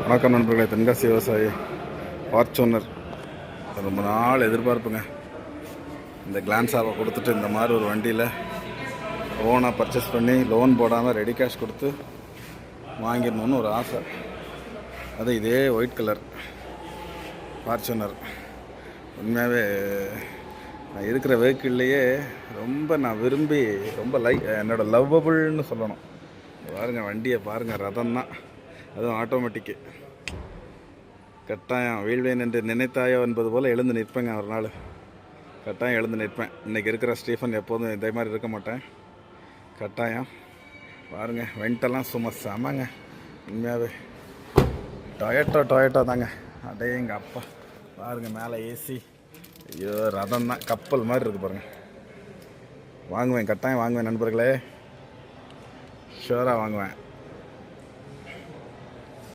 வணக்கம் நண்பர்களே. தென்காசி விவசாயி ஃபார்ச்சுனர் ரொம்ப நாள் எதிர்பார்ப்புங்க. இந்த கிளான்ஸாவை கொடுத்துட்டு இந்த மாதிரி ஒரு வண்டியில் ஓனாக பர்ச்சேஸ் பண்ணி லோன் போடாமல் ரெடி கேஷ் கொடுத்து வாங்கிடணுன்னு ஒரு ஆசை. அது இதே ஒயிட் கலர் ஃபார்ச்சுனர் உண்மையாகவே நான் இருக்கிற வெஹிக்கிள்லேயே நான் விரும்பி ரொம்ப என்னோடய லவ்வபுள்னு சொல்லணும். பாருங்கள், வண்டியை பாருங்கள், ரதம் தான், அதுவும் ஆட்டோமேட்டிக்கு. கட்டாயம் வீழ்வேன் என்று நினைத்தாயோ என்பது போல் எழுந்து நிற்பேங்க. ஒரு நாள் கட்டாயம் எழுந்து நிற்பேன். இன்றைக்கி இருக்கிற ஸ்டீஃபன் எப்போதும் இதே மாதிரி இருக்க மாட்டேன். கட்டாயம் பாருங்கள், வெண்டெல்லாம் சும்மா செமங்க. உண்மையாகவே டொயட்டோ தாங்க. அடே எங்கள் அப்பா பாருங்கள், மேலே ஏசி. ஐயோ, ரதம் தான், கப்பல் மாதிரி இருக்குது பாருங்கள். வாங்குவேன், கட்டாயம் வாங்குவேன் நண்பர்களே, ஷுவராக வாங்குவேன்.